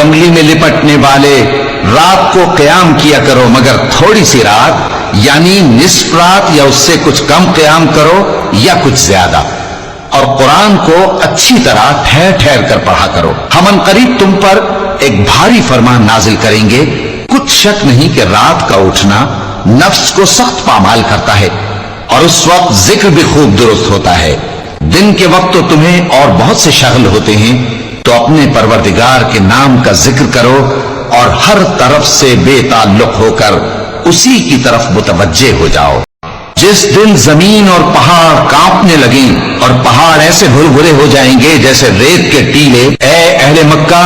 انگلی میں لپٹنے والے، رات کو قیام کیا کرو مگر تھوڑی سی رات، یعنی نصف رات یا اس سے کچھ کم قیام کرو یا کچھ زیادہ، اور قرآن کو اچھی طرح ٹھہر ٹھہر کر پڑھا کرو۔ ہم ان قریب تم پر ایک بھاری فرمان نازل کریں گے، کچھ شک نہیں کہ رات کا اٹھنا نفس کو سخت پامال کرتا ہے، اور اس وقت ذکر بھی خوب درست ہوتا ہے۔ دن کے وقت تو تمہیں اور بہت سے شغل ہوتے ہیں، تو اپنے پروردگار کے نام کا ذکر کرو اور ہر طرف سے بے تعلق ہو کر اسی کی طرف متوجہ ہو جاؤ۔ جس دن زمین اور پہاڑ کانپنے لگیں اور پہاڑ ایسے بھربھرے ہو جائیں گے جیسے ریت کے ٹیلے، اے اہل مکہ،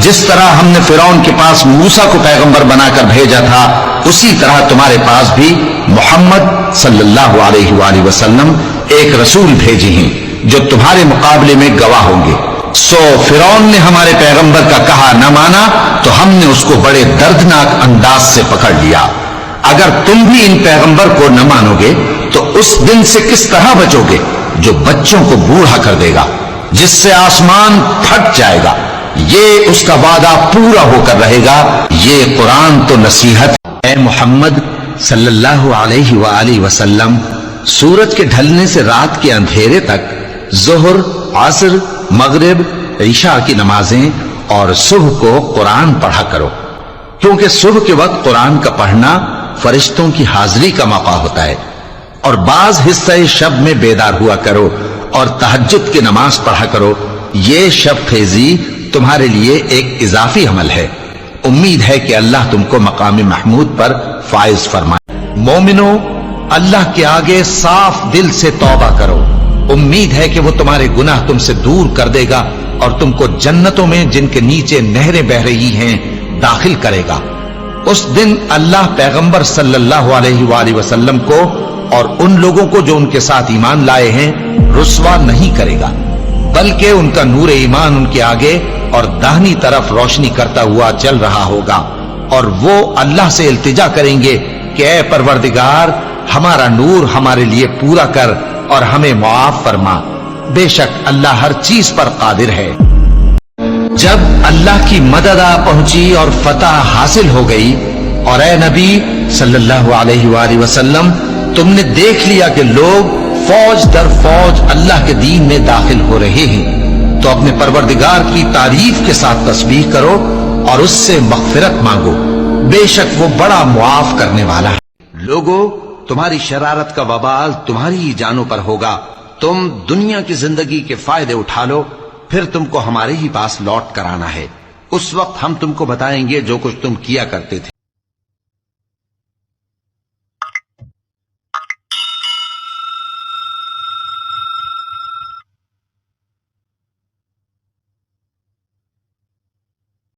جس طرح ہم نے فرعون کے پاس موسیٰ کو پیغمبر بنا کر بھیجا تھا، اسی طرح تمہارے پاس بھی محمد صلی اللہ علیہ وآلہ وسلم ایک رسول بھیجے ہیں جو تمہارے مقابلے میں گواہ ہوں گے۔ سو فرعون نے ہمارے پیغمبر کا کہا نہ مانا تو ہم نے اس کو بڑے دردناک انداز سے پکڑ لیا۔ اگر تم بھی ان پیغمبر کو نہ مانو گے تو اس دن سے کس طرح بچو گے جو بچوں کو بوڑھا کر دے گا، جس سے آسمان پھٹ جائے گا؟ یہ اس کا وعدہ پورا ہو کر رہے گا۔ یہ قرآن تو نصیحت ہے۔ اے محمد صلی اللہ علیہ وآلہ وسلم، سورج کے ڈھلنے سے رات کے اندھیرے تک ظہر، عصر، مغرب، عشاء کی نمازیں اور صبح کو قرآن پڑھا کرو، کیونکہ صبح کے وقت قرآن کا پڑھنا فرشتوں کی حاضری کا موقع ہوتا ہے، اور بعض حصہ شب میں بیدار ہوا کرو اور تہجد کی نماز پڑھا کرو۔ یہ شب خیزی تمہارے لیے ایک اضافی عمل ہے۔ امید ہے کہ اللہ تم کو مقام محمود پر فائز فرمائے۔ مومنو، اللہ کے آگے صاف دل سے توبہ کرو، امید ہے کہ وہ تمہارے گناہ تم سے دور کر دے گا اور تم کو جنتوں میں جن کے نیچے نہریں بہ رہی ہیں داخل کرے گا۔ اس دن اللہ پیغمبر صلی اللہ علیہ وآلہ وسلم کو اور ان لوگوں کو جو ان کے ساتھ ایمان لائے ہیں رسوا نہیں کرے گا، بلکہ ان کا نور ایمان ان کے آگے اور داہنی طرف روشنی کرتا ہوا چل رہا ہوگا، اور وہ اللہ سے التجا کریں گے کہ اے پروردگار، ہمارا نور ہمارے لیے پورا کر اور ہمیں معاف فرما، بے شک اللہ ہر چیز پر قادر ہے۔ جب اللہ کی مدد آ پہنچی اور فتح حاصل ہو گئی، اور اے نبی صلی اللہ علیہ وآلہ وسلم، تم نے دیکھ لیا کہ لوگ فوج در فوج اللہ کے دین میں داخل ہو رہے ہیں، تو اپنے پروردگار کی تعریف کے ساتھ تسبیح کرو اور اس سے مغفرت مانگو، بے شک وہ بڑا معاف کرنے والا ہے۔ لوگو، تمہاری شرارت کا وبال تمہاری ہی جانوں پر ہوگا۔ تم دنیا کی زندگی کے فائدے اٹھا لو، پھر تم کو ہمارے ہی پاس لوٹ کر آنا ہے۔ اس وقت ہم تم کو بتائیں گے جو کچھ تم کیا کرتے تھے۔